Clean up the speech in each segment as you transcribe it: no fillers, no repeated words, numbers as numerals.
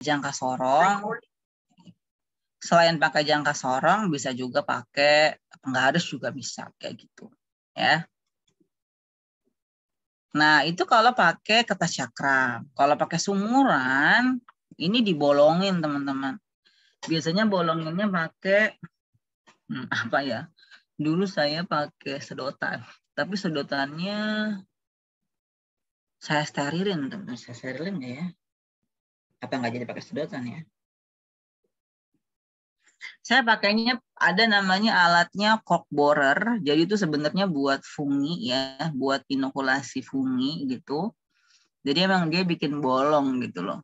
jangka sorong. Selain pakai jangka sorong, bisa juga pakai penggaris juga bisa kayak gitu, ya. Nah, itu kalau pakai kertas cakram. Kalau pakai sumuran, ini dibolongin, teman-teman. Biasanya bolonginnya pakai apa ya? Dulu saya pakai sedotan, tapi sedotannya saya sterilin, teman-teman. Saya sterilin nggak ya? Apa nggak jadi pakai sedotan ya? Saya pakainya ada namanya alatnya cork borer. Jadi itu sebenarnya buat fungi ya, buat inokulasi fungi gitu. Jadi emang dia bikin bolong gitu loh.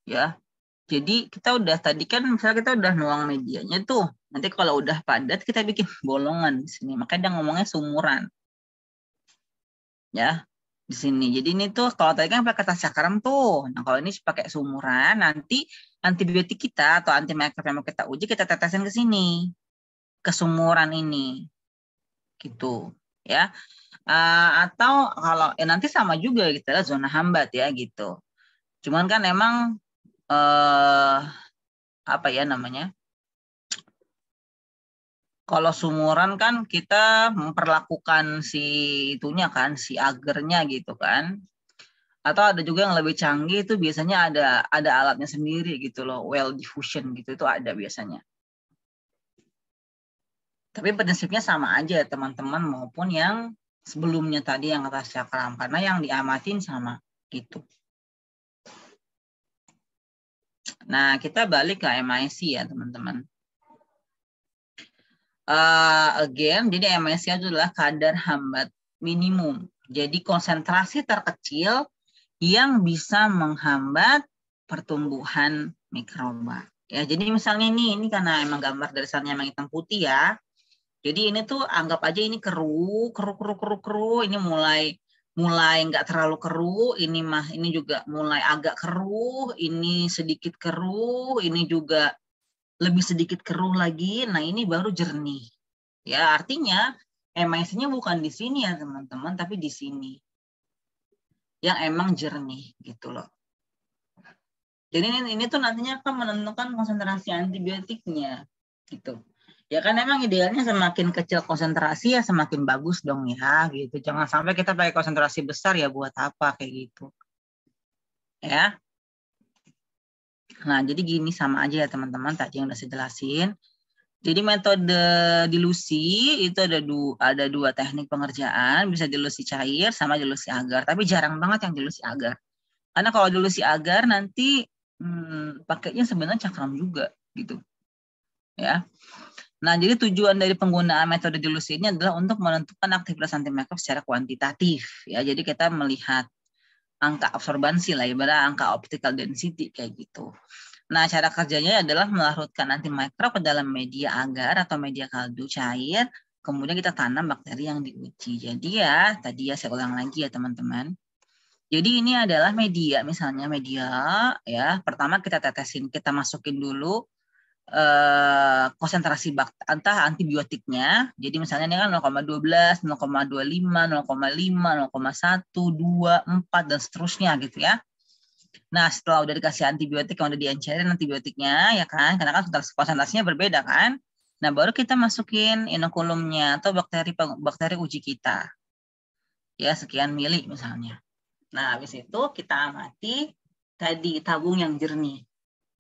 Ya. Jadi kita udah tadi kan misalnya kita udah nuang medianya tuh. Nanti kalau udah padat kita bikin bolongan di sini. Makanya dia ngomongnya sumuran. Ya. Di sini. Jadi ini tuh kalau tadi kan pakai kertas cakram tuh. Nah, kalau ini pakai sumuran, nanti antibiotik kita atau antimikrob yang mau kita uji kita tetesin ke sini. Ke sumuran ini. Gitu. Ya. Atau kalau nanti sama juga gitu lah zona hambat ya gitu. Cuman kan emang apa ya namanya? Kalau sumuran kan kita memperlakukan si itunya kan, si agernya gitu kan. Atau ada juga yang lebih canggih itu biasanya ada alatnya sendiri gitu loh, well diffusion gitu itu ada biasanya. Tapi prinsipnya sama aja teman-teman maupun yang sebelumnya tadi yang kertas cakram karena yang diamatin sama gitu. Nah, kita balik ke MIC ya teman-teman. Again, jadi MIC adalah kadar hambat minimum. Jadi konsentrasi terkecil yang bisa menghambat pertumbuhan mikroba. Ya, jadi misalnya ini karena emang gambar dari sana emang hitam putih ya. Jadi ini tuh anggap aja ini keruh, ini mulai nggak terlalu keruh, ini juga mulai agak keruh, ini sedikit keruh, ini juga lebih sedikit keruh lagi. Nah, ini baru jernih. Ya, artinya MIC-nya bukan di sini ya, teman-teman, tapi di sini. Yang emang jernih gitu loh. Jadi ini tuh nantinya akan menentukan konsentrasi antibiotiknya gitu. Ya kan emang idealnya semakin kecil konsentrasi ya semakin bagus dong ya gitu. Jangan sampai kita pakai konsentrasi besar ya buat apa kayak gitu. Ya. Nah, jadi gini sama aja ya teman-teman tadi yang udah saya jelasin. Jadi metode dilusi itu ada dua teknik pengerjaan, bisa dilusi cair sama dilusi agar. Tapi jarang banget yang dilusi agar. Karena kalau dilusi agar nanti pakainya sebenarnya cakram juga gitu. Ya. Nah, jadi tujuan dari penggunaan metode dilusi ini adalah untuk menentukan aktivitas antimikrob secara kuantitatif. Ya, jadi kita melihat angka absorbansi lah, ibarat angka optical density kayak gitu. Nah, cara kerjanya adalah melarutkan antimikrob ke dalam media agar atau media kaldu cair, kemudian kita tanam bakteri yang diuji. Jadi ya, tadi ya saya ulang lagi ya teman-teman. Jadi ini adalah media, misalnya media ya. Pertama kita tetesin, kita masukin dulu konsentrasi entah antibiotiknya. Jadi misalnya ini kan 0,12, 0,25, 0,5, 0,1, 2, 4 dan seterusnya gitu ya. Nah, setelah udah dikasih antibiotik yang udah diencerin antibiotiknya ya kan, karena kan konsentrasinya berbeda kan. Nah, baru kita masukin inokulumnya atau bakteri uji kita. Ya, sekian mili misalnya. Nah, habis itu kita amati tadi tabung yang jernih.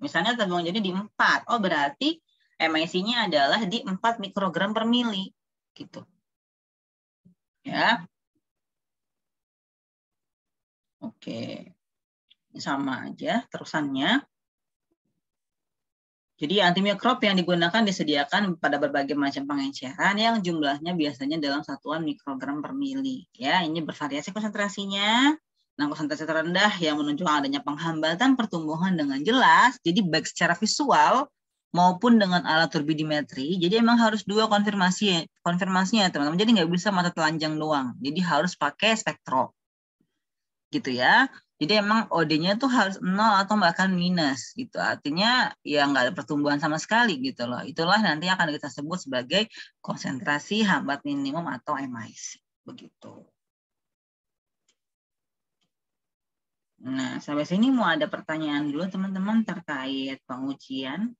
Misalnya tabung jadi di 4. Oh, berarti MIC-nya adalah di 4 mikrogram per mili. Gitu. Ya. Oke. Sama aja terusannya. Jadi antimikrob yang digunakan disediakan pada berbagai macam pengenceran yang jumlahnya biasanya dalam satuan mikrogram per mili. Ya, ini bervariasi konsentrasinya. Nah, konsentrasi terendah yang menunjukkan adanya penghambatan pertumbuhan dengan jelas. Jadi baik secara visual maupun dengan alat turbidimetri. Jadi emang harus dua konfirmasinya teman-teman. Jadi nggak bisa mata telanjang doang. Jadi harus pakai spektro. Gitu ya. Jadi emang OD-nya tuh harus 0 atau bahkan minus gitu. Artinya ya nggak ada pertumbuhan sama sekali gitu loh. Itulah nanti akan kita sebut sebagai konsentrasi hambat minimum atau MIC. Begitu. Nah, sampai sini mau ada pertanyaan dulu teman-teman terkait pengujian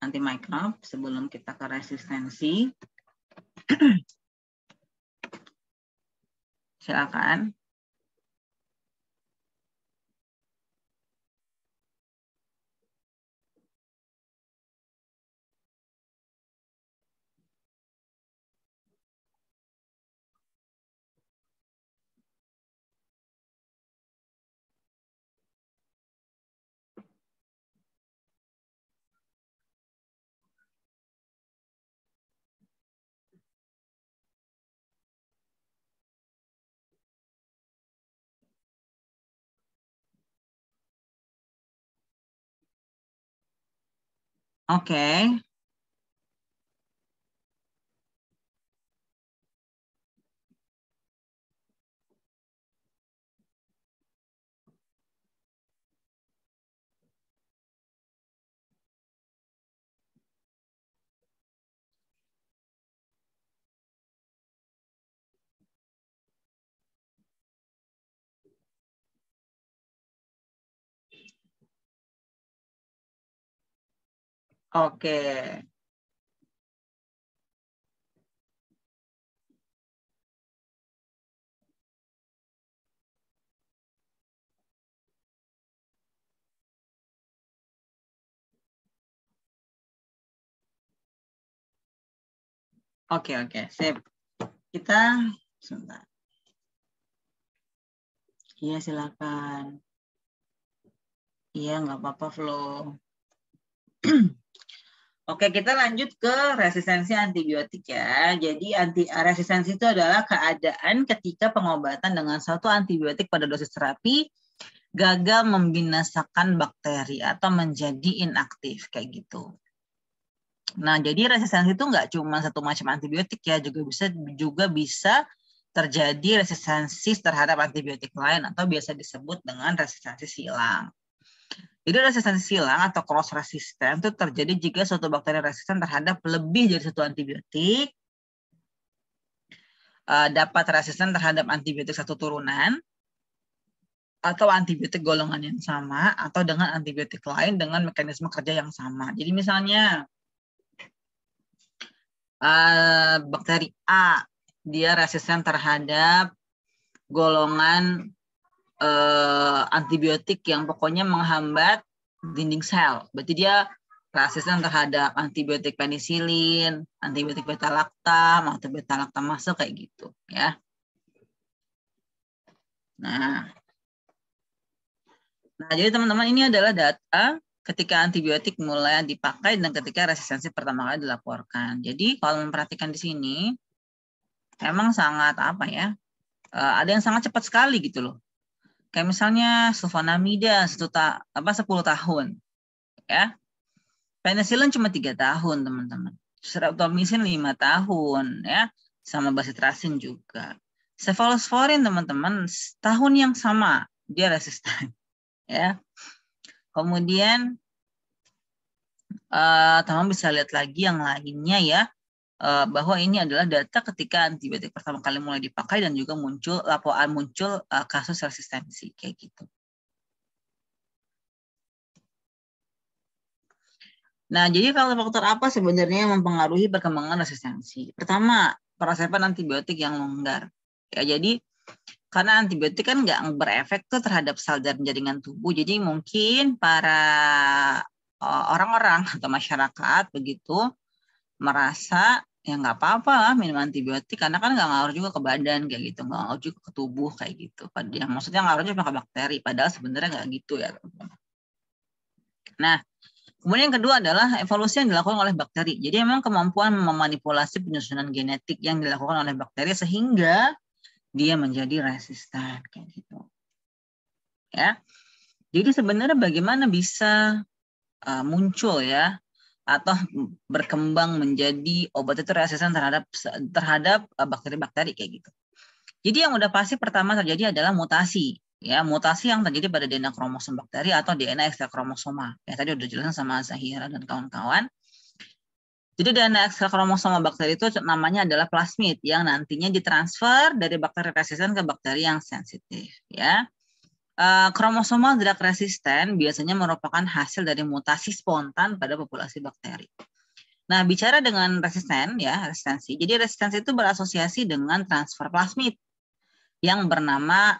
antimikrob sebelum kita ke resistensi. Silakan. Oke. Oke. Oke, sip. Kita sebentar. Iya, silakan. Iya, nggak apa-apa, Flo. Oke, kita lanjut ke resistensi antibiotik ya. Jadi resistensi itu adalah keadaan ketika pengobatan dengan suatu antibiotik pada dosis terapi gagal membinasakan bakteri atau menjadi inaktif kayak gitu. Nah, jadi resistensi itu nggak cuma satu macam antibiotik ya, juga bisa terjadi resistensi terhadap antibiotik lain atau biasa disebut dengan resistensi silang. Jadi resistensi silang atau cross resistant itu terjadi jika suatu bakteri resisten terhadap lebih dari satu antibiotik, dapat resisten terhadap antibiotik satu turunan, atau antibiotik golongan yang sama, atau dengan antibiotik lain dengan mekanisme kerja yang sama. Jadi misalnya bakteri A, dia resisten terhadap golongan antibiotik yang pokoknya menghambat dinding sel. Berarti dia resisten terhadap antibiotik penisilin, antibiotik beta-laktam, atau beta-laktam masuk kayak gitu ya. Nah, jadi teman-teman ini adalah data ketika antibiotik mulai dipakai dan ketika resistensi pertama kali dilaporkan. Jadi kalau memperhatikan di sini, emang sangat apa ya? Ada yang sangat cepat sekali gitu loh. Kayak misalnya sulfonamida 10 tahun, ya. Penicillin cuma 3 tahun, teman-teman. Streptomycin 5 tahun, ya. Sama bacitracin juga. Cephalosporin, teman-teman, tahun yang sama dia resisten, ya. Kemudian teman bisa lihat lagi yang lainnya ya, bahwa ini adalah data ketika antibiotik pertama kali mulai dipakai dan juga muncul kasus resistensi kayak gitu. Nah, jadi faktor apa sebenarnya yang mempengaruhi perkembangan resistensi? Pertama, perasapan antibiotik yang longgar. Ya, jadi karena antibiotik kan nggak berefek tuh terhadap sel dan jaringan tubuh, jadi mungkin para orang-orang atau masyarakat begitu merasa ya nggak apa-apa lah minum antibiotik karena kan nggak ngaruh juga ke badan kayak gitu, nggak ngaruh juga ke tubuh kayak gitu. Yang maksudnya ngaruhnya cuma ke bakteri, padahal sebenarnya nggak gitu ya teman-teman. Nah, kemudian yang kedua adalah evolusi yang dilakukan oleh bakteri. Jadi memang kemampuan memanipulasi penyusunan genetik yang dilakukan oleh bakteri sehingga dia menjadi resisten kayak gitu. Ya. Jadi sebenarnya bagaimana bisa muncul ya atau berkembang menjadi obat itu resisten terhadap bakteri-bakteri kayak gitu. Jadi yang udah pasti pertama terjadi adalah mutasi. Ya, mutasi yang terjadi pada DNA kromosom bakteri atau DNA ekstra kromosoma. Ya, tadi udah jelasin sama Zahira dan kawan-kawan. Jadi DNA ekstra kromosoma bakteri itu namanya adalah plasmid yang nantinya ditransfer dari bakteri resisten ke bakteri yang sensitif. Ya. Kromosomal drug resisten biasanya merupakan hasil dari mutasi spontan pada populasi bakteri. Nah, bicara dengan resisten, ya, resistensi. Jadi resistensi itu berasosiasi dengan transfer plasmid yang bernama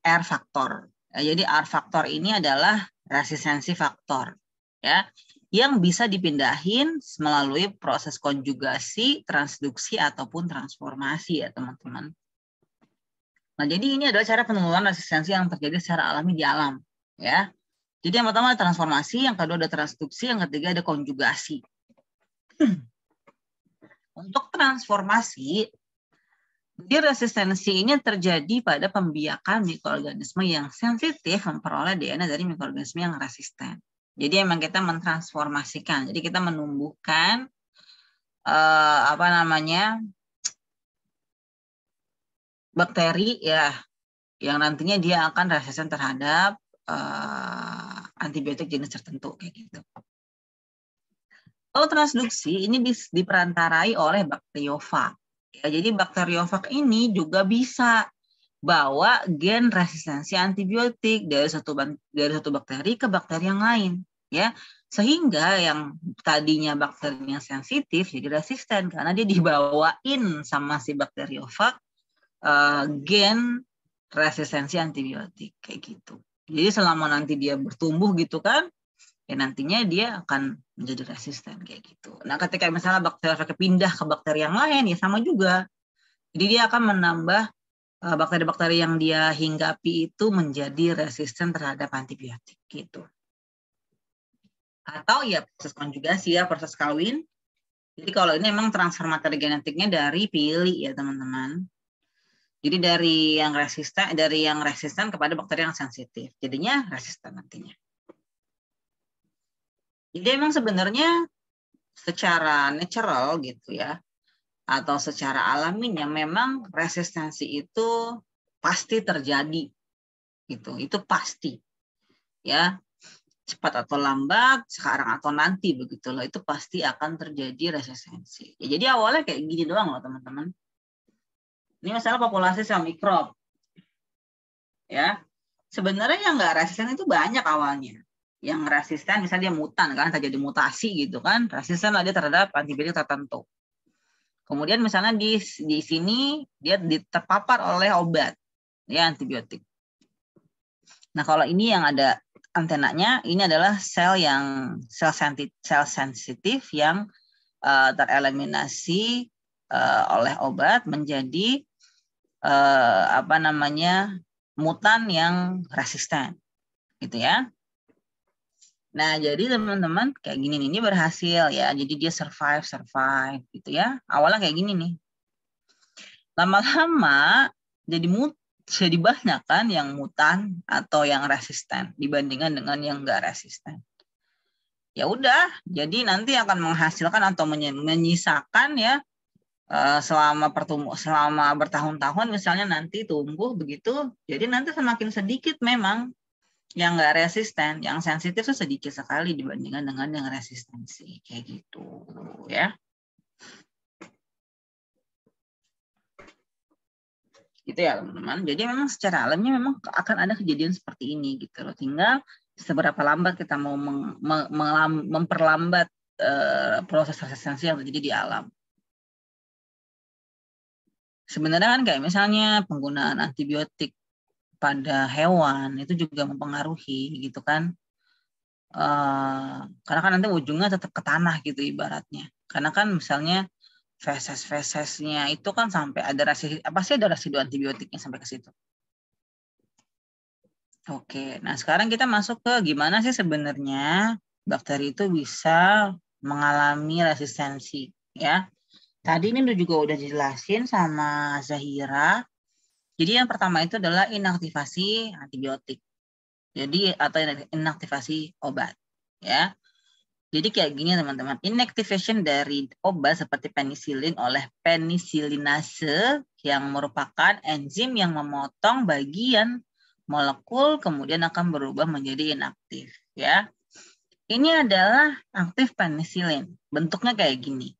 R faktor. Jadi R faktor ini adalah resistensi faktor, ya, yang bisa dipindahin melalui proses konjugasi, transduksi ataupun transformasi, ya, teman-teman. Nah, jadi ini adalah cara penurunan resistensi yang terjadi secara alami di alam, ya. Jadi yang pertama ada transformasi, yang kedua ada transduksi, yang ketiga ada konjugasi. Untuk transformasi, jadi resistensi ini terjadi pada pembiakan mikroorganisme yang sensitif memperoleh DNA dari mikroorganisme yang resisten. Jadi emang kita mentransformasikan, jadi kita menumbuhkan bakteri, ya, yang nantinya dia akan resisten terhadap antibiotik jenis tertentu kayak gitu. Kalau transduksi ini diperantarai oleh bakteriofag. Ya, jadi bakteriofag ini juga bisa bawa gen resistensi antibiotik dari satu bakteri ke bakteri yang lain, ya, sehingga yang tadinya bakterinya sensitif jadi resisten karena dia dibawain sama si bakteriofag gen resistensi antibiotik kayak gitu. Jadi selama nanti dia bertumbuh gitu kan, ya nantinya dia akan menjadi resisten kayak gitu. Nah, ketika misalnya bakteri pindah ke bakteri yang lain, ya sama juga. Jadi dia akan menambah bakteri-bakteri yang dia hinggapi itu menjadi resisten terhadap antibiotik gitu. Atau ya proses konjugasi, ya, proses kawin. Jadi kalau ini memang transfer materi genetiknya dari pili, ya teman-teman. Jadi dari yang resisten kepada bakteri yang sensitif. Jadinya resisten nantinya. Jadi emang sebenarnya secara natural gitu ya, atau secara alaminya memang resistensi itu pasti terjadi gitu. Itu pasti. Ya. Cepat atau lambat, sekarang atau nanti begitulah, itu pasti akan terjadi resistensi. Ya, jadi awalnya kayak gini doang loh teman-teman. Ini masalah populasi sel mikrob. Ya, sebenarnya yang nggak resisten itu banyak awalnya. Yang resisten misalnya dia mutan kan, terjadi mutasi gitu kan, resisten lah dia terhadap antibiotik tertentu. Kemudian misalnya di sini dia terpapar oleh obat, ya, antibiotik. Nah, kalau ini yang ada antenanya, ini adalah sel sensitif yang tereliminasi oleh obat menjadi mutan yang resisten, gitu ya. Nah, jadi teman-teman kayak gini nih, ini berhasil ya. Jadi dia survive gitu ya. Awalnya kayak gini nih. Lama-lama jadi banyak kan yang mutan atau yang resisten dibandingkan dengan yang enggak resisten. Ya udah, jadi nanti akan menghasilkan atau menyisakan ya selama bertahun-tahun misalnya nanti tumbuh begitu. Jadi nanti semakin sedikit memang yang enggak resisten, yang sensitif itu sedikit sekali dibandingkan dengan yang resistensi kayak gitu ya. Gitu ya teman-teman. Jadi memang secara alamnya memang akan ada kejadian seperti ini gitu loh. Tinggal seberapa lambat kita mau memperlambat proses resistensi yang terjadi di alam. Sebenarnya kan kayak misalnya penggunaan antibiotik pada hewan itu juga mempengaruhi gitu kan. Karena kan nanti ujungnya tetap ke tanah gitu ibaratnya. Karena kan misalnya feses-fesesnya itu kan sampai ada residu antibiotiknya sampai ke situ. Oke, nah sekarang kita masuk ke gimana sih sebenarnya bakteri itu bisa mengalami resistensi ya. Tadi ini juga udah dijelasin sama Zahira. Jadi yang pertama itu adalah inaktivasi antibiotik. Jadi atau inaktivasi obat ya. Jadi kayak gini teman-teman, inactivation dari obat seperti penisilin oleh penisilinase yang merupakan enzim yang memotong bagian molekul kemudian akan berubah menjadi inaktif ya. Ini adalah aktif penisilin. Bentuknya kayak gini.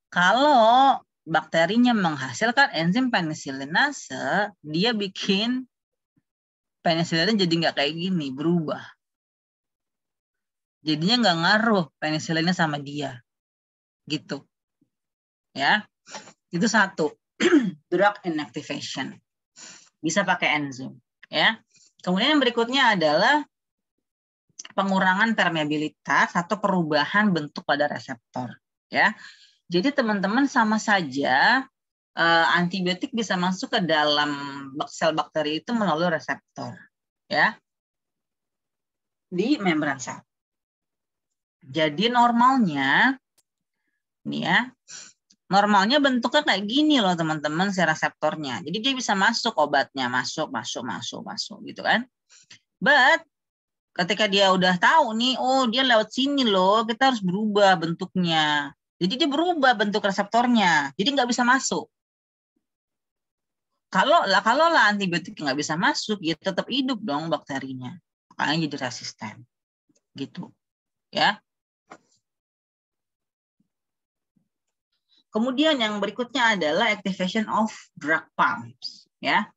Kalau bakterinya menghasilkan enzim penisilinase, dia bikin Penisilinnya jadi nggak kayak gini, berubah. Jadinya nggak ngaruh penisilinnya sama dia, gitu. Ya, itu satu. Drug inactivation. Bisa pakai enzim. Ya. Kemudian yang berikutnya adalah pengurangan permeabilitas atau perubahan bentuk pada reseptor. Ya. Jadi teman-teman sama saja antibiotik bisa masuk ke dalam sel bakteri itu melalui reseptor. Ya. Di membran sel. Jadi normalnya, nih ya, normalnya bentuknya kayak gini loh teman-teman si reseptornya. Jadi dia bisa masuk obatnya, masuk gitu kan. But ketika dia udah tahu nih, oh dia lewat sini loh, kita harus berubah bentuknya. Jadi dia berubah bentuk reseptornya, jadi nggak bisa masuk. Kalau lah antibiotik nggak bisa masuk, ya tetap hidup dong bakterinya, makanya jadi resisten, gitu, ya. Kemudian yang berikutnya adalah activation of drug pumps, ya.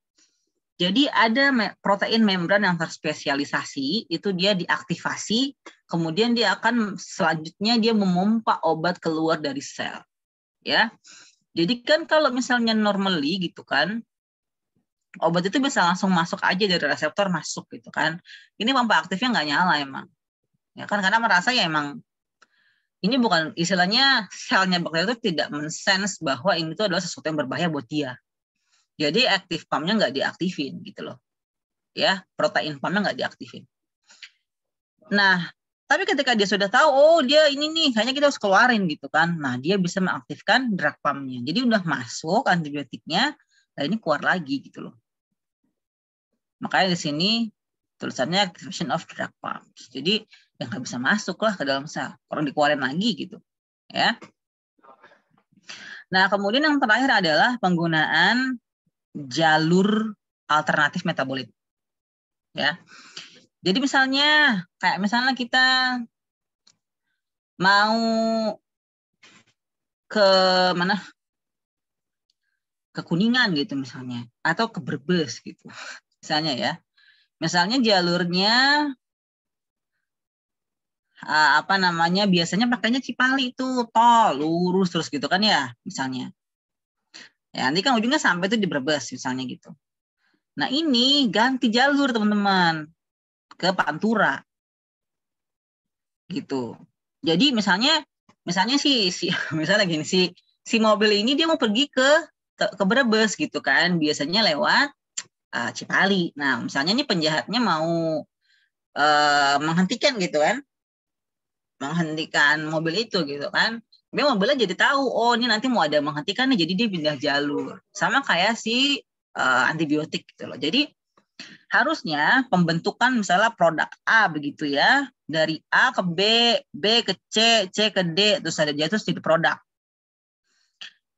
Jadi ada protein membran yang terspesialisasi, itu dia diaktifasi, kemudian dia akan selanjutnya dia memompa obat keluar dari sel, ya. Jadi kan kalau misalnya normally gitu kan, obat itu bisa langsung masuk aja dari reseptor masuk gitu kan. Ini pompa aktifnya nggak nyala emang, ya kan karena merasa ya emang ini bukan istilahnya selnya bakteri itu tidak mensense bahwa ini tuh adalah sesuatu yang berbahaya buat dia. Jadi aktif pumpnya nggak diaktifin gitu loh. Ya, protein pumpnya nggak diaktifin. Nah, tapi ketika dia sudah tahu, oh dia ini nih, hanya kita harus keluarin gitu kan. Nah, dia bisa mengaktifkan drug pumpnya. Jadi udah masuk antibiotiknya, nah ini keluar lagi gitu loh. Makanya di sini tulisannya activation of drug pumps. Jadi yang nggak bisa masuk lah ke dalam sel, orang dikeluarin lagi gitu, ya. Nah, kemudian yang terakhir adalah penggunaan jalur alternatif metabolit, ya. Jadi misalnya kayak misalnya kita mau ke mana? Ke Kuningan gitu misalnya, atau ke Brebes gitu, misalnya ya. Misalnya jalurnya apa namanya biasanya pakainya Cipali itu tol lurus terus gitu kan ya misalnya. Ya nanti kan ujungnya sampai tuh di Brebes misalnya gitu. Nah ini ganti jalur teman-teman ke Pantura gitu. Jadi misalnya si misalnya gini si mobil ini dia mau pergi ke Brebes gitu kan biasanya lewat Cipali. Nah misalnya nih penjahatnya mau menghentikan gitu kan. Menghentikan mobil itu gitu kan. Dia mobilnya jadi tahu, oh ini nanti mau ada menghentikan nih, jadi dia pindah jalur. Sama kayak si antibiotik gitu loh. Jadi harusnya pembentukan misalnya produk A begitu ya, dari A ke B, B ke C, C ke D, terus ada jatuh jadi produk.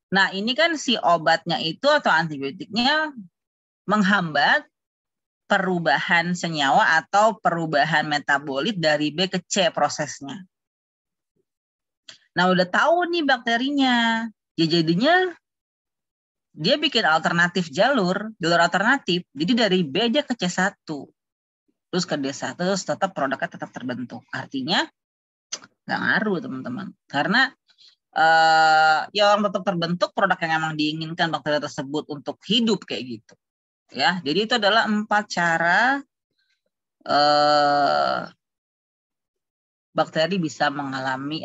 Nah ini kan si obatnya itu atau antibiotiknya menghambat perubahan senyawa atau perubahan metabolit dari B ke C prosesnya. Nah, udah tahu nih bakterinya. Ya jadinya dia bikin jalur alternatif. Jadi dari B aja ke C1. Terus ke D1, terus tetap produknya tetap terbentuk. Artinya nggak ngaruh, teman-teman. Karena ya orang tetap terbentuk produk yang emang diinginkan bakteri tersebut untuk hidup kayak gitu. Ya, jadi itu adalah 4 cara bakteri bisa mengalami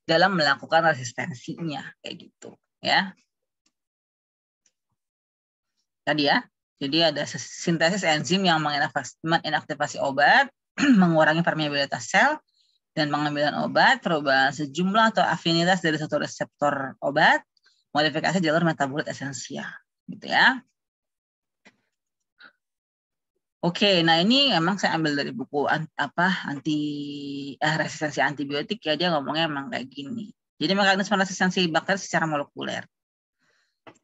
dalam melakukan resistensinya kayak gitu, ya. Tadi ya. Jadi ada sintesis enzim yang menginaktivasi obat, mengurangi permeabilitas sel, dan pengambilan obat, perubahan sejumlah atau afinitas dari satu reseptor obat, modifikasi jalur metabolit esensial, gitu ya. Oke, nah ini memang saya ambil dari buku resistensi antibiotik ya, dia ngomongnya emang kayak gini. Jadi mekanisme resistensi bakteri secara molekuler.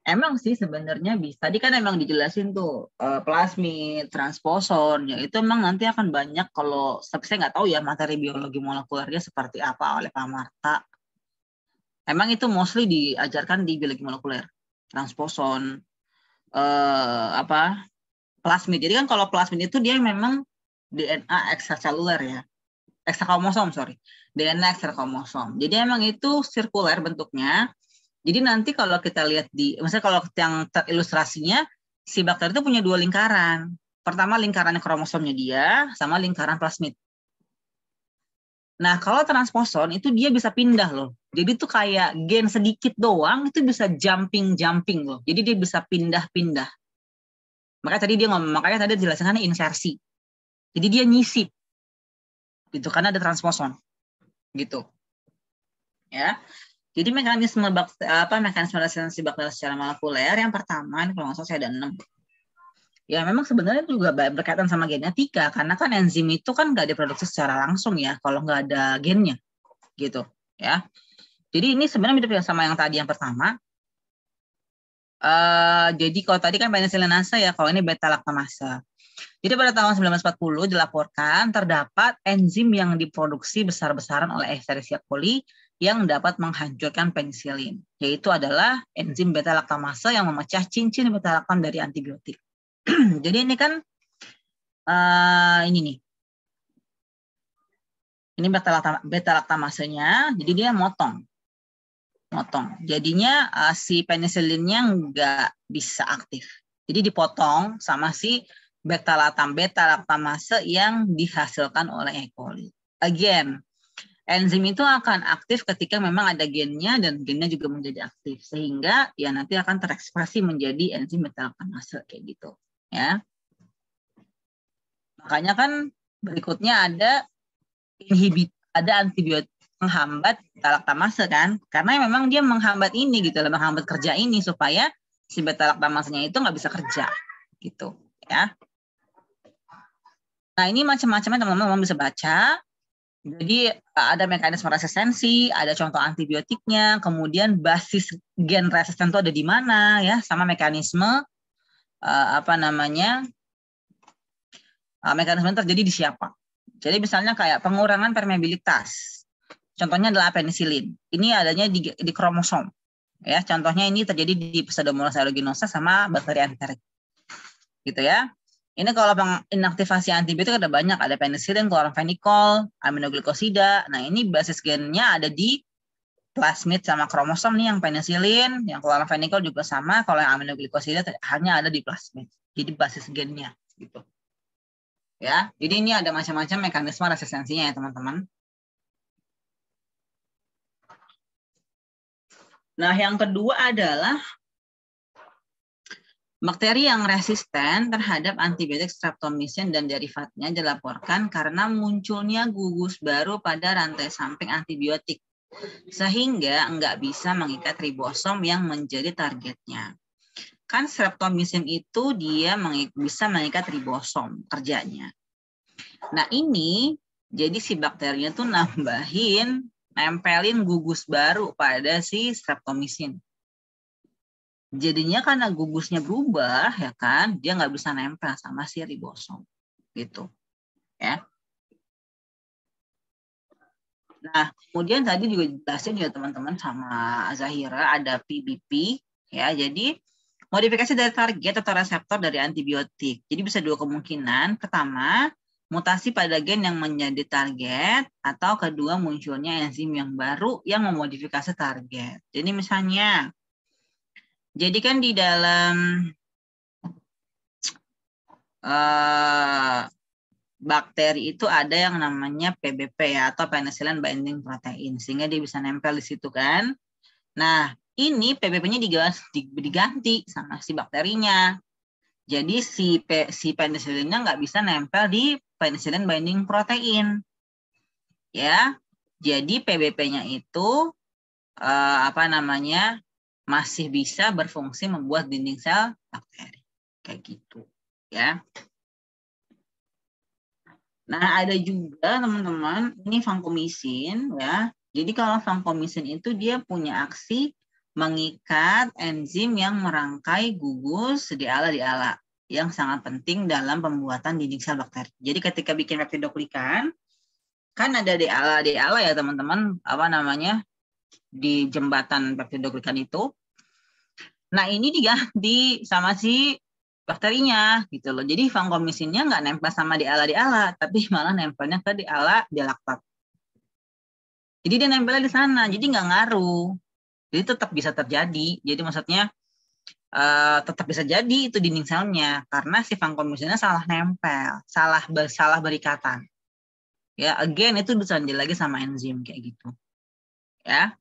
Emang sih sebenarnya bisa. Tadi kan emang dijelasin tuh plasmid, transposon, ya itu emang nanti akan banyak kalau saya nggak tahu ya materi biologi molekulernya seperti apa oleh Pak Marta. Emang itu mostly diajarkan di biologi molekuler, transposon, plasmid. Jadi kan kalau plasmid itu dia memang DNA ekstraseluler ya. Ekstra kromosom, sorry. DNA ekstra kromosom. Jadi emang itu sirkuler bentuknya. Jadi nanti kalau kita lihat misalnya kalau yang terilustrasinya, si bakteri itu punya 2 lingkaran. Pertama lingkaran kromosomnya dia, sama lingkaran plasmid. Nah kalau transposon itu dia bisa pindah loh. Jadi itu kayak gen sedikit doang, itu bisa jumping loh. Jadi dia bisa pindah-pindah. Makanya tadi dijelaskan insersi. Jadi dia nyisip. Gitu, karena ada transposon. Gitu. Ya. Jadi mekanisme resistensi bakteri secara molekuler yang pertama, ini kalau nggak salah saya ada 6. Ya memang sebenarnya juga berkaitan sama genetika, karena kan enzim itu kan nggak diproduksi secara langsung ya, kalau nggak ada gennya, gitu ya. Jadi ini sebenarnya mirip sama yang tadi yang pertama. Jadi kalau tadi kan penisilinase ya, kalau ini beta laktamase. Jadi pada tahun 1940 dilaporkan terdapat enzim yang diproduksi besar-besaran oleh Escherichia coli yang dapat menghancurkan penisilin, yaitu adalah enzim beta laktamase yang memecah cincin beta laktam dari antibiotik. Jadi ini kan ini nih, ini beta laktamasenya, jadi dia motong. Jadinya si penisilinnya nggak bisa aktif. Jadi dipotong sama si beta laktamase yang dihasilkan oleh E. coli. Again, enzim itu akan aktif ketika memang ada gennya dan gennya juga menjadi aktif, sehingga ya nanti akan terekspresi menjadi enzim beta laktamase kayak gitu ya. Makanya kan berikutnya ada antibiotik menghambat beta laktamase kan, karena memang dia menghambat ini gitu, menghambat kerja ini supaya si beta laktamasenya itu nggak bisa kerja gitu ya. Nah ini macam-macamnya teman-teman bisa baca. Jadi ada mekanisme resistensi, ada contoh antibiotiknya, kemudian basis gen resisten itu ada di mana ya, sama mekanisme mekanisme terjadi di siapa. Jadi misalnya kayak pengurangan permeabilitas, contohnya adalah penisilin. Ini adanya di kromosom, ya. Contohnya ini terjadi di Pseudomonas aeruginosa sama bakteri enteric, gitu ya. Ini kalau inaktivasi antibiotik ada banyak, ada penisilin, kloramfenikol, aminoglikosida. Nah ini basis gennya ada di plasmid sama kromosom nih, yang penisilin, yang kloramfenikol juga sama. Kalau yang aminoglikosida hanya ada di plasmid. Jadi basis gennya gitu. Ya, jadi ini ada macam-macam mekanisme resistensinya ya teman-teman. Nah yang kedua adalah bakteri yang resisten terhadap antibiotik streptomycin dan derivatnya dilaporkan karena munculnya gugus baru pada rantai samping antibiotik, sehingga nggak bisa mengikat ribosom yang menjadi targetnya. Kan streptomycin itu dia bisa mengikat ribosom kerjanya. Nah ini jadi si bakterinya tuh nempelin gugus baru pada si streptomycin. Jadinya karena gugusnya berubah ya kan, dia nggak bisa nempel sama si ribosom gitu ya. Nah kemudian tadi juga jelasin juga teman-teman sama Zahira ada PBP ya. Jadi modifikasi dari target atau reseptor dari antibiotik. Jadi bisa 2 kemungkinan. Pertama, mutasi pada gen yang menjadi target, atau kedua munculnya enzim yang baru yang memodifikasi target. Jadi misalnya, jadi kan di dalam bakteri itu ada yang namanya PBP ya, atau penicillin binding protein, sehingga dia bisa nempel di situ kan. Nah, ini PBP-nya diganti sama si bakterinya. Jadi si penisilinnya nggak bisa nempel di penicillin binding protein. Ya. Jadi PBP-nya itu masih bisa berfungsi membuat dinding sel bakteri. Kayak gitu, ya. Nah, ada juga teman-teman, ini vancomycin ya. Jadi kalau vancomycin itu dia punya aksi mengikat enzim yang merangkai gugus di ala yang sangat penting dalam pembuatan dinding sel bakteri. Jadi ketika bikin peptidoglikan, kan ada di ala ya teman-teman, di jembatan peptidoglikan itu. Nah ini diganti sama si bakterinya gitu loh. Jadi vancomycinnya nggak nempel sama di ala, tapi malah nempelnya ke di ala di laktat. Jadi dia nempelnya di sana, jadi nggak ngaruh. Jadi tetap bisa terjadi. Jadi maksudnya tetap bisa jadi itu dinding selnya karena si vancomycinnya salah nempel, salah berikatan. Ya, again itu bisa lagi sama enzim kayak gitu. Ya.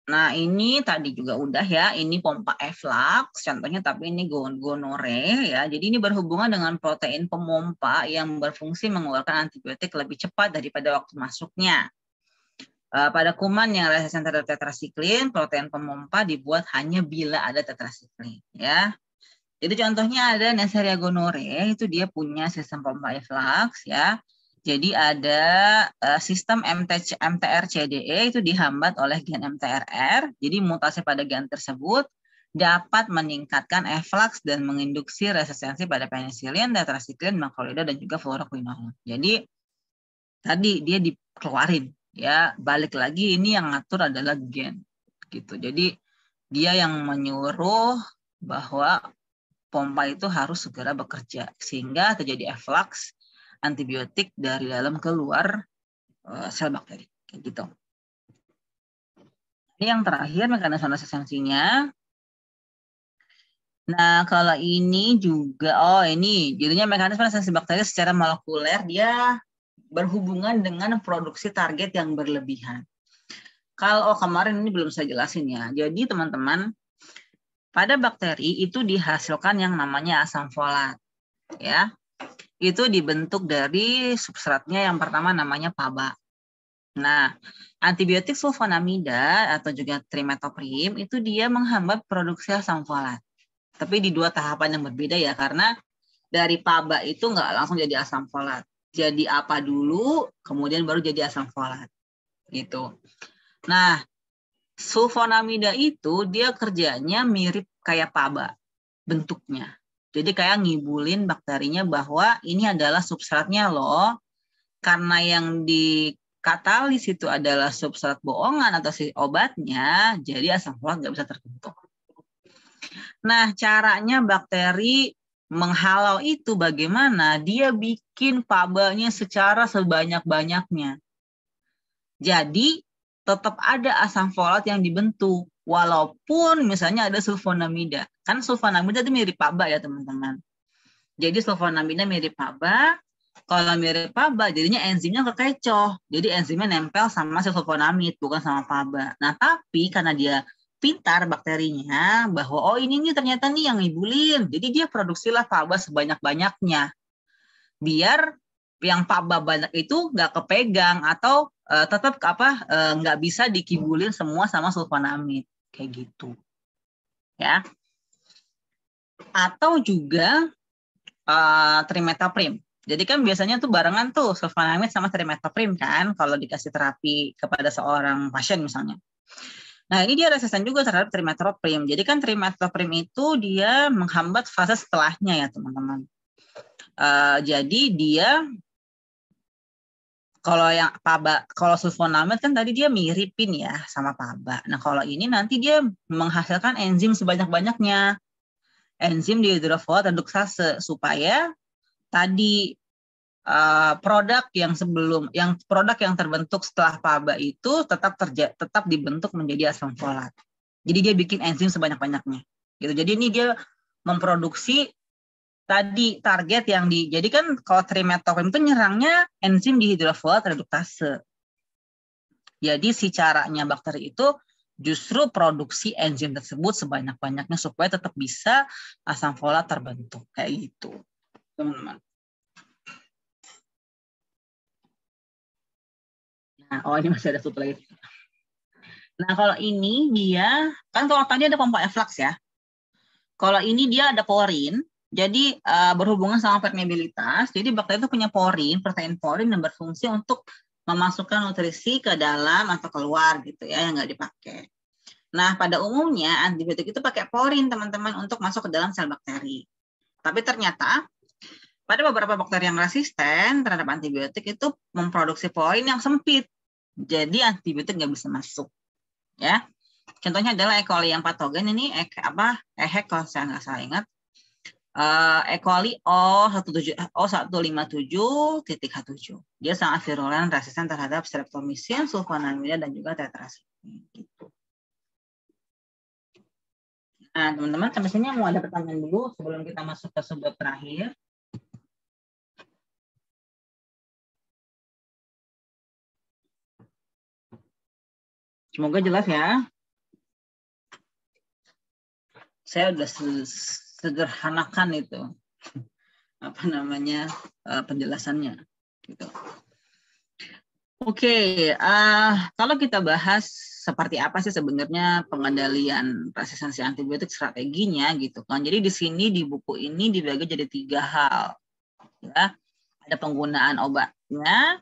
Nah, ini tadi juga udah ya, ini pompa efflux, contohnya, tapi ini gonore ya. Jadi ini berhubungan dengan protein pemompa yang berfungsi mengeluarkan antibiotik lebih cepat daripada waktu masuknya. Pada kuman yang resisten terhadap tetrasiklin, protein pemompa dibuat hanya bila ada tetrasiklin ya. Jadi contohnya ada Neisseria gonorrhoeae, itu dia punya sistem pompa efflux ya. Jadi ada sistem MTR-CDE itu dihambat oleh gen MTRR. Jadi mutasi pada gen tersebut dapat meningkatkan efflux dan menginduksi resistensi pada penisilin, tetrasiklin, makrolida, dan juga fluoroquinolone. Jadi tadi dia dikeluarin ya. Balik lagi ini yang ngatur adalah gen gitu. Jadi dia yang menyuruh bahwa pompa itu harus segera bekerja sehingga terjadi efflux antibiotik dari dalam keluar sel bakteri kayak gitu. Ini yang terakhir mekanisme resistensinya. Nah, kalau ini juga ini jadinya mekanisme resistensi bakteri secara molekuler dia berhubungan dengan produksi target yang berlebihan. Kalau kemarin ini belum saya jelasin ya. Jadi teman-teman, pada bakteri itu dihasilkan yang namanya asam folat ya. Itu dibentuk dari substratnya yang pertama namanya PABA. Nah, antibiotik sulfonamida atau juga trimethoprim itu dia menghambat produksi asam folat. Tapi di dua tahapan yang berbeda ya, karena dari PABA itu nggak langsung jadi asam folat. Jadi apa dulu, kemudian baru jadi asam folat. Gitu. Nah, sulfonamida itu dia kerjanya mirip kayak PABA bentuknya. Jadi kayak ngibulin bakterinya bahwa ini adalah substratnya loh. Karena yang dikatalis itu adalah substrat bohongan atau si obatnya, jadi asam folat nggak bisa terbentuk. Nah, caranya bakteri menghalau itu bagaimana? Dia bikin PABA-nya secara sebanyak-banyaknya. Jadi tetap ada asam folat yang dibentuk. Walaupun misalnya ada sulfonamida. Kan sulfonamida itu mirip PABA ya teman-teman. Jadi sulfonamida mirip PABA. Kalau mirip PABA jadinya enzimnya kekecoh. Jadi enzimnya nempel sama sulfonamid bukan sama PABA. Nah tapi karena dia pintar bakterinya bahwa ini nih ternyata nih yang ngibulin. Jadi dia produksilah PABA sebanyak-banyaknya. Biar yang PABA banyak itu nggak kepegang atau tetap nggak bisa dikibulin semua sama sulfonamid kayak gitu ya. Atau juga trimethoprim. Jadi kan biasanya tuh barengan tuh sulfonamid sama trimethoprim kan kalau dikasih terapi kepada seorang pasien misalnya. Nah ini dia resisten juga terhadap trimethoprim. Jadi kan trimethoprim itu dia menghambat fase setelahnya ya teman-teman. Jadi dia kalau yang PABA, kalau sulfonamid kan tadi dia miripin ya sama PABA. Nah kalau ini nanti dia menghasilkan enzim sebanyak-banyaknya. Enzim dihidrofolat reduktase supaya tadi produk yang terbentuk setelah PABA itu tetap dibentuk menjadi asam folat. Jadi dia bikin enzim sebanyak-banyaknya. Gitu. Jadi ini dia memproduksi tadi target yang jadi kan kalau trimethoprim itu nyerangnya enzim dihidrofolat reduktase. Jadi si caranya bakteri itu justru produksi enzim tersebut sebanyak-banyaknya supaya tetap bisa asam folat terbentuk kayak gitu, teman-teman. Nah, ini masih ada satu lagi. Nah, kalau ini dia kan kalau tadi ada pompa efflux ya. Kalau ini dia ada porin. Jadi berhubungan sama permeabilitas. Jadi bakteri itu punya porin, protein porin yang berfungsi untuk memasukkan nutrisi ke dalam atau keluar gitu ya yang nggak dipakai. Nah pada umumnya antibiotik itu pakai porin teman-teman untuk masuk ke dalam sel bakteri. Tapi ternyata pada beberapa bakteri yang resisten terhadap antibiotik itu memproduksi porin yang sempit. Jadi antibiotik nggak bisa masuk. ya. Contohnya adalah E. coli yang patogen ini EHEC kalau saya nggak salah ingat. E. coli O157.H7. Dia sangat virulen, resisten terhadap streptomycin, sulfonamida, dan juga tetrasikline. Gitu. Nah, teman-teman, sampai sini mau ada pertanyaan dulu sebelum kita masuk ke subbab terakhir. Semoga jelas ya. Saya udah sederhanakan itu penjelasannya gitu. Oke, kalau kita bahas seperti apa sih sebenarnya pengendalian resistensi antibiotik strateginya gitu kan. Jadi di sini di buku ini dibagi jadi 3 hal. Ya. Ada penggunaan obatnya,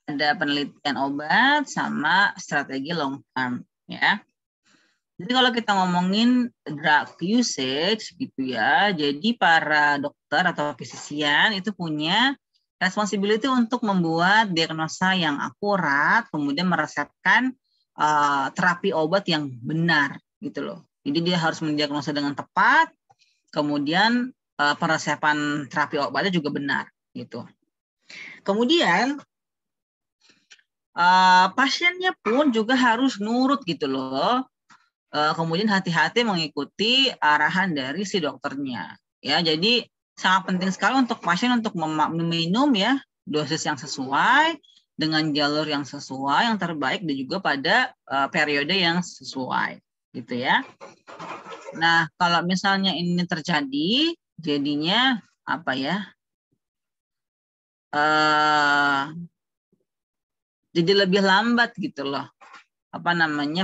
ada penelitian obat, sama strategi long term ya. Jadi kalau kita ngomongin drug usage gitu ya, jadi para dokter atau physician itu punya responsibility untuk membuat diagnosa yang akurat, kemudian meresepkan terapi obat yang benar gitu loh. Jadi dia harus mendiagnosa dengan tepat, kemudian peresepan terapi obatnya juga benar gitu. Kemudian pasiennya pun juga harus nurut gitu loh. Kemudian hati-hati mengikuti arahan dari si dokternya. Ya, jadi sangat penting sekali untuk pasien untuk meminum ya dosis yang sesuai dengan jalur yang sesuai, yang terbaik dan juga pada periode yang sesuai, gitu ya. Nah, kalau misalnya ini terjadi, jadinya apa ya? Jadi lebih lambat gitu loh.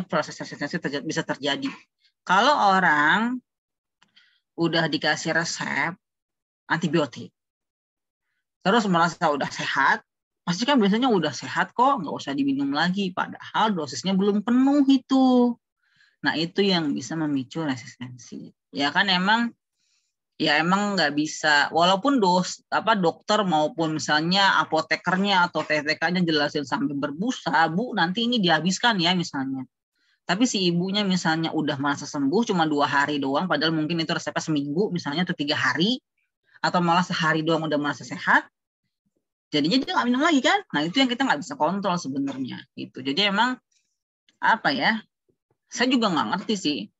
Proses resistensi bisa terjadi. Kalau orang udah dikasih resep antibiotik, terus merasa udah sehat, pasti kan biasanya udah sehat kok, nggak usah diminum lagi. Padahal dosisnya belum penuh itu. Nah itu yang bisa memicu resistensi. Ya kan emang nggak bisa. Walaupun dokter maupun misalnya apotekernya atau TTK-nya jelasin sampai berbusa, Bu nanti ini dihabiskan ya misalnya. Tapi si ibunya misalnya udah merasa sembuh cuma 2 hari doang, padahal mungkin itu resepnya seminggu misalnya atau 3 hari, atau malah sehari doang udah merasa sehat, jadinya dia nggak minum lagi kan. Nah itu yang kita nggak bisa kontrol sebenarnya gitu. Jadi emang saya juga nggak ngerti sih,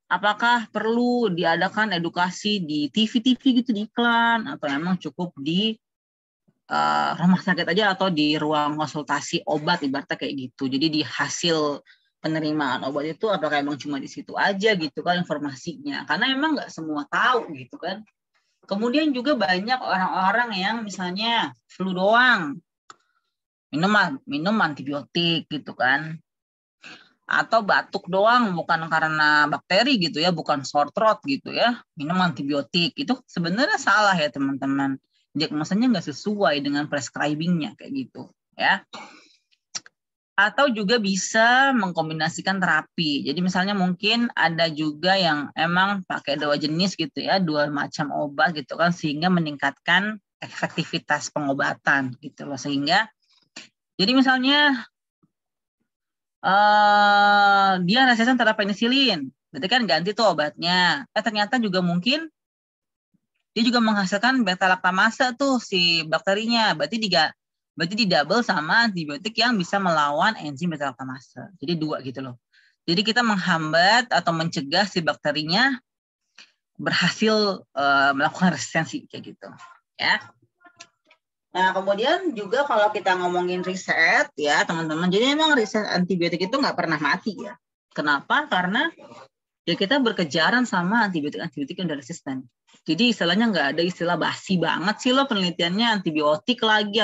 apakah perlu diadakan edukasi di TV-TV gitu, di iklan, atau emang cukup di rumah sakit aja atau di ruang konsultasi obat ibaratnya kayak gitu. Jadi di hasil penerimaan obat itu apakah emang cuma di situ aja gitu kan informasinya, karena emang nggak semua tahu gitu kan. Kemudian juga banyak orang-orang yang misalnya flu doang minum antibiotik gitu kan, atau batuk doang bukan karena bakteri gitu ya, bukan sore throat gitu ya, minum antibiotik. Itu sebenarnya salah ya teman-teman, diagnosanya nggak sesuai dengan prescribingnya kayak gitu ya. Atau juga bisa mengkombinasikan terapi. Jadi misalnya mungkin ada juga yang emang pakai 2 jenis gitu ya, 2 macam obat gitu kan, sehingga meningkatkan efektivitas pengobatan gitu loh. Sehingga jadi misalnya dia resisten terhadap penisilin, berarti kan ganti tuh obatnya. Ternyata juga mungkin dia juga menghasilkan beta laktamase tuh si bakterinya, berarti di double sama antibiotik yang bisa melawan enzim beta laktamase. Jadi 2 gitu loh. Jadi kita menghambat atau mencegah si bakterinya berhasil melakukan resistensi kayak gitu ya. Nah kemudian juga kalau kita ngomongin riset ya teman-teman, jadi memang riset antibiotik itu nggak pernah mati ya. Kenapa? Karena ya kita berkejaran sama antibiotik yang udah resisten. Jadi istilahnya nggak ada istilah basi banget sih lo penelitiannya antibiotik lagi,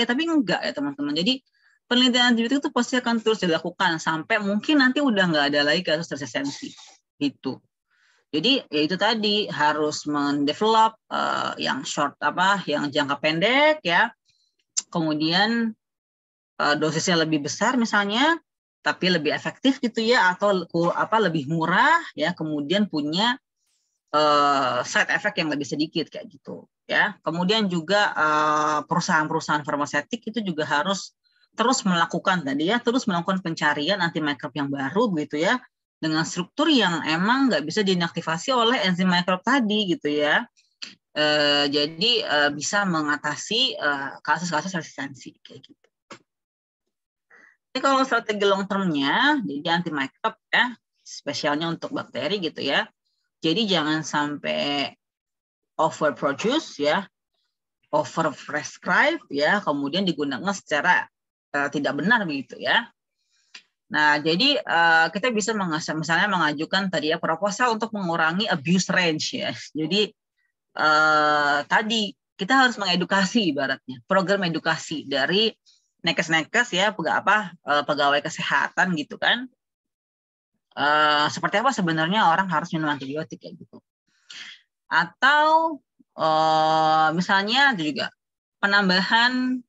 tapi enggak ya teman-teman. Jadi penelitian antibiotik itu pasti akan terus dilakukan sampai mungkin nanti udah nggak ada lagi kasus resistensi gitu. Jadi ya itu tadi harus mendevelop yang yang jangka pendek ya. Kemudian dosisnya lebih besar misalnya, tapi lebih efektif gitu ya, atau lebih murah ya, kemudian punya side effect yang lebih sedikit kayak gitu ya. Kemudian juga perusahaan-perusahaan farmaseutik itu juga harus terus melakukan pencarian antimikrob yang baru begitu ya, dengan struktur yang emang nggak bisa diinaktivasi oleh enzim mikrob tadi gitu ya. Jadi bisa mengatasi kasus-kasus resistensi kayak gitu. Jadi kalau strategi long term-nya, jadi antimikrob ya, spesialnya untuk bakteri gitu ya. Jadi jangan sampai overproduce ya, overprescribe ya, kemudian digunakan secara tidak benar begitu ya. Nah, jadi kita bisa misalnya mengajukan tadi ya proposal untuk mengurangi abuse range ya. Jadi tadi kita harus mengedukasi ibaratnya, program edukasi dari nakes ya, pegawai kesehatan gitu kan. Seperti apa sebenarnya orang harus minum antibiotik kayak gitu. Atau misalnya juga penambahan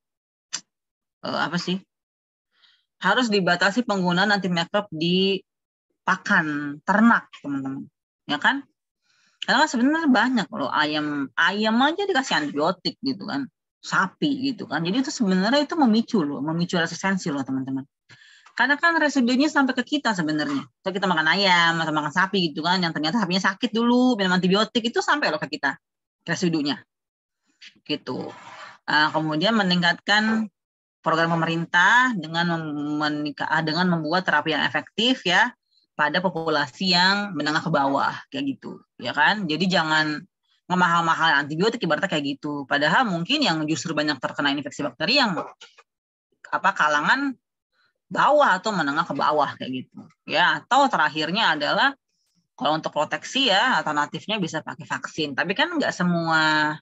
harus dibatasi penggunaan antimikrob di pakan ternak, teman-teman. Ya kan? Karena sebenarnya banyak loh ayam aja dikasih antibiotik gitu kan, sapi gitu kan. Jadi itu sebenarnya itu memicu resistensi loh teman-teman. Karena kan residunya sampai ke kita sebenarnya. Kalau kita makan ayam atau makan sapi gitu kan, yang ternyata sapinya sakit dulu minum antibiotik itu sampai loh ke kita residunya. Gitu. Kemudian meningkatkan program pemerintah dengan membuat terapi yang efektif ya pada populasi yang menengah ke bawah kayak gitu ya kan. Jadi jangan ngemahal-mahal antibiotik ibaratnya kayak gitu. Padahal mungkin yang justru banyak terkena infeksi bakteri yang kalangan bawah atau menengah ke bawah kayak gitu ya. Atau terakhirnya adalah kalau untuk proteksi ya alternatifnya bisa pakai vaksin. Tapi kan nggak semua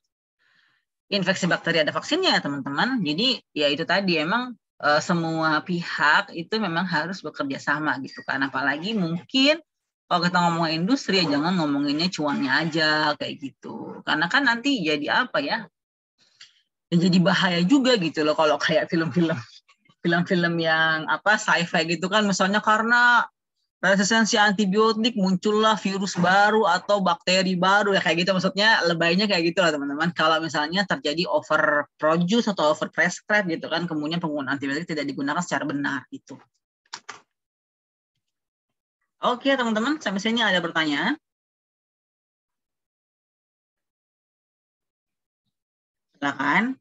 infeksi bakteri ada vaksinnya ya teman-teman. Jadi ya itu tadi emang semua pihak itu memang harus bekerja sama gitu kan. Apalagi mungkin kalau kita ngomongin industri ya jangan ngomonginnya cuannya aja kayak gitu. Karena kan nanti jadi apa ya? Jadi bahaya juga gitu loh kalau kayak film-film yang sci-fi gitu kan, misalnya karena resistensi antibiotik muncullah virus baru atau bakteri baru ya kayak gitu, maksudnya lebaynya kayak gitu lah teman-teman. Kalau misalnya terjadi overproduce atau overprescribe gitu kan, kemudian penggunaan antibiotik tidak digunakan secara benar gitu. Oke teman-teman, sampai sini ada pertanyaan? Silakan.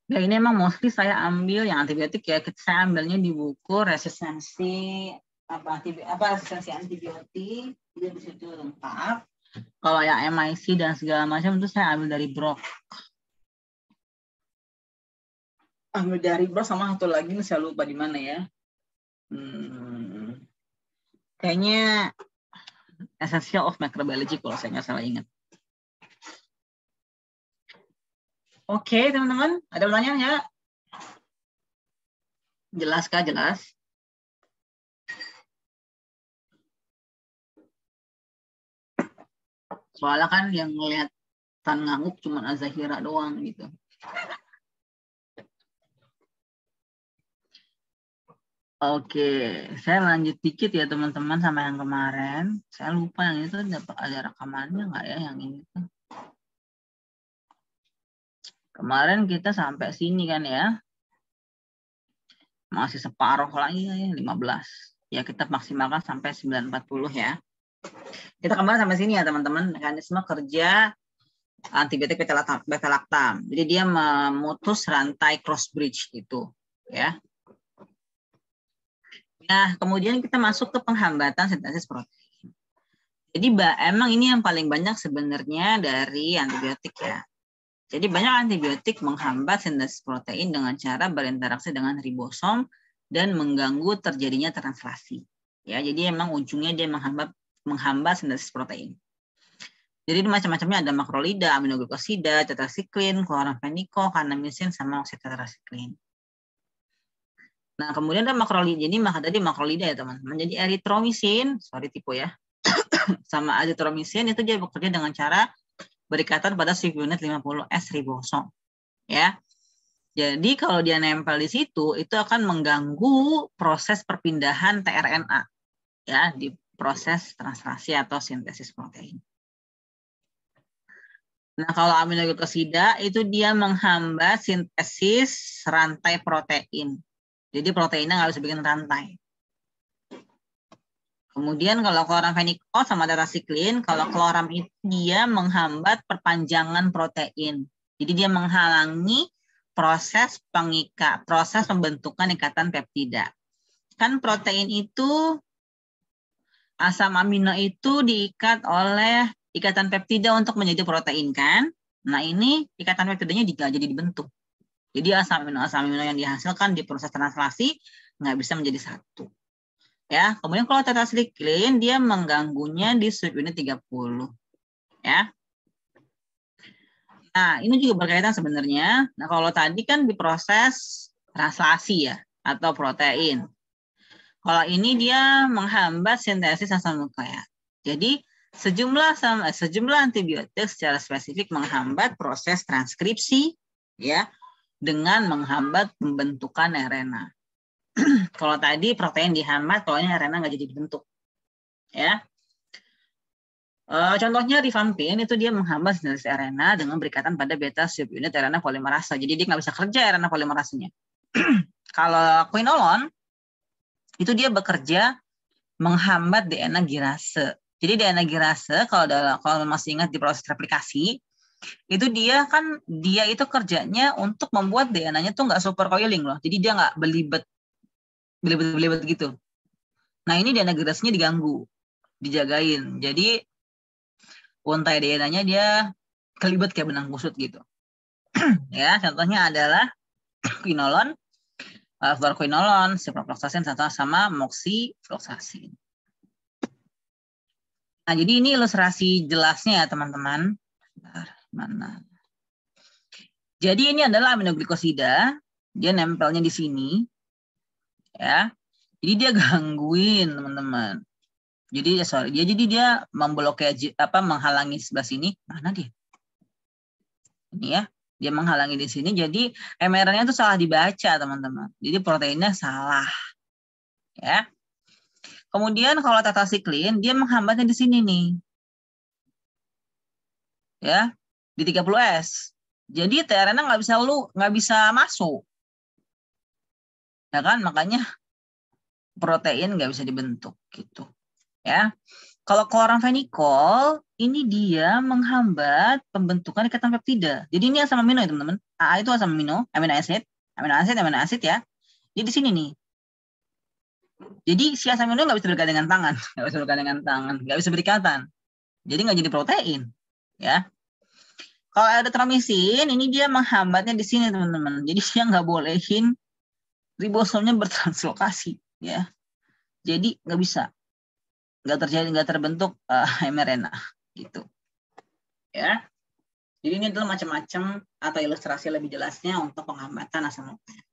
Ya ini emang mostly saya ambil yang antibiotik ya, saya ambilnya di buku resistensi resistensi antibiotik, jadi di situ lengkap. Kalau yang MIC dan segala macam itu saya ambil dari Brock. Ambil dari Brock sama satu lagi saya lupa di mana ya. Kayaknya Essential of Microbiology kalau saya nggak salah ingat. Oke teman-teman, ada pertanyaan ya? Jelas kah? Jelas? Soalnya kan yang ngelihat Tan ngangguk cuma Azahira doang gitu. Oke, saya lanjut dikit ya teman-teman sama yang kemarin. Saya lupa yang itu dapat ada rekamannya nggak ya yang ini tuh. Kemarin kita sampai sini kan ya. Masih separuh lagi ya, 15. Ya kita maksimalkan sampai 940 ya. Kita kemarin sampai sini ya teman-teman, mekanisme kerja antibiotik beta-lactam. Jadi dia memutus rantai cross bridge itu ya. Nah, kemudian kita masuk ke penghambatan sintesis protein. Jadi emang ini yang paling banyak sebenarnya dari antibiotik ya. Jadi banyak antibiotik menghambat sintesis protein dengan cara berinteraksi dengan ribosom dan mengganggu terjadinya translasi. Ya, jadi emang ujungnya dia menghambat sintesis protein. Jadi macam-macamnya ada makrolida, aminoglikosida, tetrasiklin, chloramphenicol, kanamisin, sama oksitetrasiklin. Nah, kemudian ada makrolida. Jadi tadi makrolida ya teman-teman. Jadi eritromisin, tipe ya, sama azitromisin itu dia bekerja dengan cara berikatan pada subunit 50S ribosom. Ya. Jadi kalau dia nempel di situ, itu akan mengganggu proses perpindahan tRNA ya di proses translasi atau sintesis protein. Nah, kalau aminoglikosida itu dia menghambat sintesis rantai protein. Jadi proteinnya nggak bisa bikin rantai. Kemudian kalau kloramfenikol sama tetrasiklin, kalau kloram itu dia menghambat perpanjangan protein. Jadi dia menghalangi proses pembentukan ikatan peptida. Kan protein itu, asam amino itu diikat oleh ikatan peptida untuk menjadi protein kan? Nah ini ikatan peptidanya jadi dibentuk. Jadi asam amino yang dihasilkan di proses translasi nggak bisa menjadi satu. Ya, kemudian kalau tetrasiklin dia mengganggunya di subunit 30. Ya. Nah, ini juga berkaitan sebenarnya. Nah, kalau tadi kan di proses translasi ya atau protein. Kalau ini dia menghambat sintesis asam nukleat. Jadi sejumlah antibiotik secara spesifik menghambat proses transkripsi ya dengan menghambat pembentukan RNA. Kalau tadi protein dihambat, kalau ini RNA nggak jadi dibentuk. Ya. Contohnya rifampin itu dia menghambat sintesis RNA dengan berikatan pada beta subunit RNA polimerase. Jadi dia nggak bisa kerja RNA polimerasenya. Kalau quinolone itu dia bekerja menghambat DNA girase. Jadi DNA girase kalau masih ingat di proses replikasi itu dia itu kerjanya untuk membuat DNA-nya tuh nggak supercoiling loh. Jadi dia nggak belibet gitu. Nah ini DNA girasenya diganggu, dijagain. Jadi untai DNA-nya dia kelibet kayak benang kusut gitu. Ya, contohnya adalah quinolone, fluoroquinolone, ciprofloxacin sama moxifloxacin. Nah, jadi ini ilustrasi jelasnya ya, teman-teman. Mana? Jadi ini adalah aminoglikosida, dia nempelnya di sini. Ya. Jadi dia gangguin, teman-teman. Jadi dia memblokade menghalangi sebelah sini. Mana dia? Ini ya. Dia menghalangi di sini, jadi mRNA itu salah dibaca, teman-teman. Jadi proteinnya salah. Ya. Kemudian kalau tetrasiklin, dia menghambatnya di sini nih. Ya, di 30S. Jadi tRNA nggak bisa masuk. Ya kan, makanya protein nggak bisa dibentuk gitu. Ya. Kalau kloramfenikol, ini dia menghambat pembentukan ikatan peptida. Jadi ini asam amino ya teman-teman. AA itu asam amino asid ya. Jadi di sini nih. Jadi si asam amino nggak bisa bergandengan tangan, nggak bisa berikatan. Jadi nggak jadi protein, ya. Kalau ada tromisin, ini dia menghambatnya di sini teman-teman. Jadi dia nggak bolehin ribosomnya bertranslokasi, ya. Jadi nggak bisa. Nggak terbentuk mRNA gitu ya. Jadi ini adalah macam-macam atau ilustrasi lebih jelasnya untuk penghambatan asam nukleat.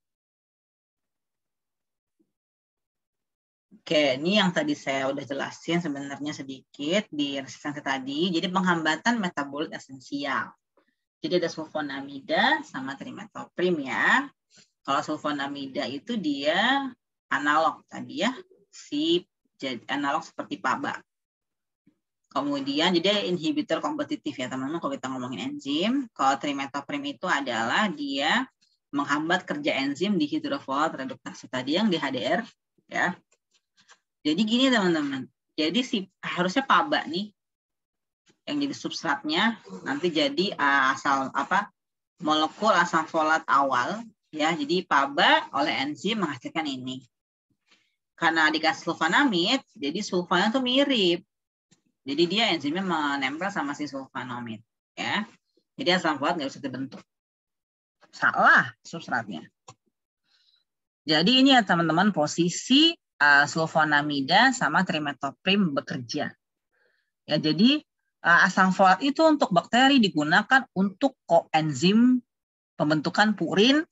Oke, ini yang tadi saya udah jelasin sebenarnya sedikit di resistensi tadi. Jadi penghambatan metabolit esensial. Jadi ada sulfonamida sama trimetoprim ya. Kalau sulfonamida itu dia analog tadi ya, analog seperti PABA. Kemudian jadi inhibitor kompetitif ya teman-teman kalau kita ngomongin enzim. Kalau trimetoprim itu adalah dia menghambat kerja enzim di hidrofolat reduktase tadi yang di HDR ya. Jadi gini teman-teman. Jadi harusnya PABA nih yang jadi substratnya nanti jadi molekul asam folat awal ya. Jadi PABA oleh enzim menghasilkan ini. Karena dikasih sulfonamid, jadi sulfanya tuh mirip. Jadi dia enzimnya menempel sama si sulfonamid ya. Jadi asam folat nggak bisa dibentuk. Salah substratnya. Jadi ini ya teman-teman posisi sulfonamida sama trimetoprim bekerja. Ya jadi asam folat itu untuk bakteri digunakan untuk koenzim pembentukan purin,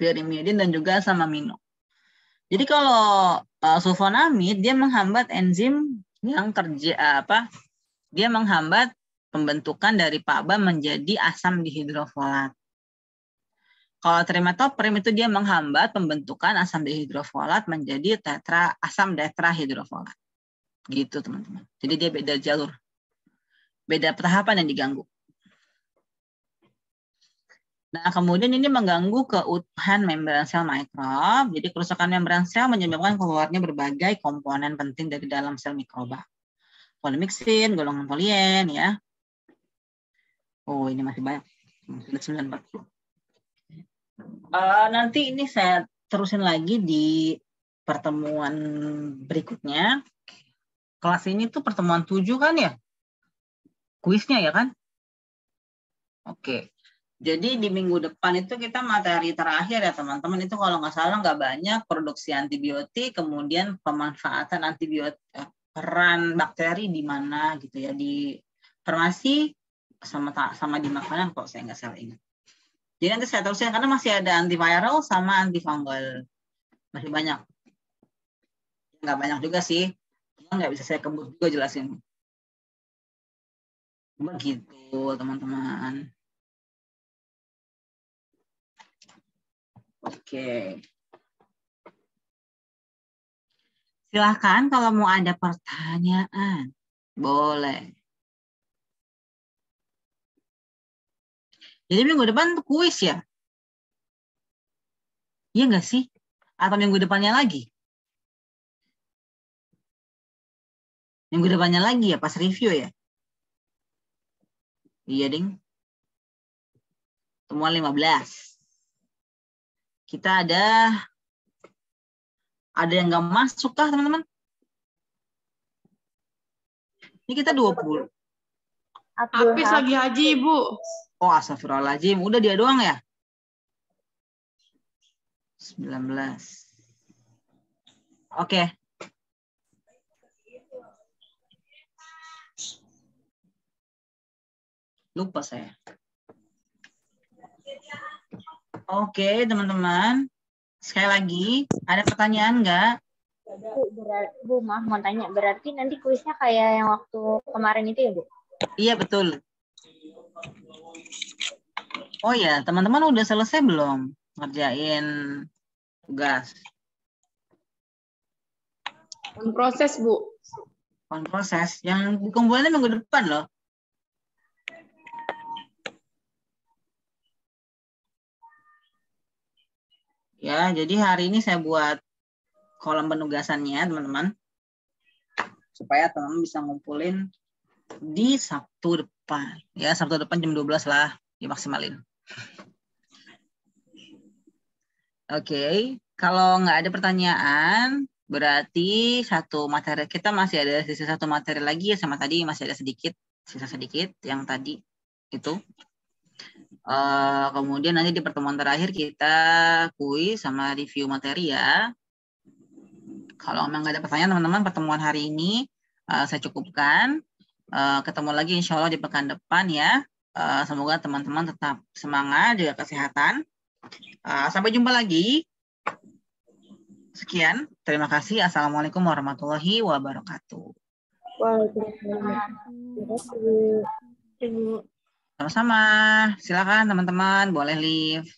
pyrimidin dan juga asam amino. Jadi kalau sulfonamid dia menghambat enzim yang dia menghambat pembentukan dari PABA menjadi asam dihidrofolat. Kalau trimetoprim itu dia menghambat pembentukan asam dihidrofolat menjadi asam tetrahidrofolat. Gitu teman-teman. Jadi dia beda jalur. Beda tahapan yang diganggu. Nah, kemudian ini mengganggu keutuhan membran sel mikrob. Jadi kerusakan membran sel menyebabkan keluarnya berbagai komponen penting dari dalam sel mikroba. Polimiksin, golongan polien, ya. Oh, ini masih banyak. Sudah 940. Nanti ini saya terusin lagi di pertemuan berikutnya. Kelas ini tuh pertemuan 7 kan ya? Kuisnya ya kan? Oke. Jadi di minggu depan itu kita materi terakhir ya teman-teman, itu kalau nggak salah nggak banyak, produksi antibiotik, kemudian pemanfaatan antibiotik, peran bakteri di mana gitu ya, di farmasi sama di makanan kok saya nggak salah ingat. Jadi nanti saya terusin karena masih ada antiviral sama antifungal, masih banyak. Nggak banyak juga sih, nggak bisa saya kebut juga jelasin. Begitu teman-teman. Oke. Silahkan kalau mau ada pertanyaan. Boleh. Jadi minggu depan tuh kuis ya? Iya nggak sih? Atau minggu depannya lagi? Minggu depannya lagi ya pas review ya? Iya ding. Temuan 15. Kita ada yang nggak masuk kah teman-teman? Ini kita 20. Hafiz lagi haji, Bu. Oh, astagfirullahaladzim. Udah dia doang ya? 19. Oke. Lupa saya. Oke, teman-teman. Sekali lagi, ada pertanyaan nggak? Bu, maaf mau tanya. Berarti nanti kuisnya kayak yang waktu kemarin itu ya, Bu? Iya, betul. Oh ya, teman-teman udah selesai belum ngerjain tugas? On proses, Bu. On proses. Yang dikumpulinnya minggu depan loh. Ya, jadi hari ini saya buat kolom penugasannya, teman-teman. Supaya teman-teman bisa ngumpulin di Sabtu depan. Ya, Sabtu depan jam 12 lah dimaksimalin. Oke, kalau nggak ada pertanyaan, berarti satu materi kita masih ada sisa satu materi lagi ya, sama tadi masih ada sisa sedikit yang tadi itu. Kemudian nanti di pertemuan terakhir kita kuis sama review materi ya. Kalau memang nggak ada pertanyaan teman-teman, pertemuan hari ini saya cukupkan. Ketemu lagi insya Allah di pekan depan ya. Semoga teman-teman tetap semangat, jaga kesehatan. Sampai jumpa lagi. Sekian, terima kasih. Assalamualaikum warahmatullahi wabarakatuh. Waalaikumsalam. Ibu. Sama-sama. Silakan teman-teman, boleh live.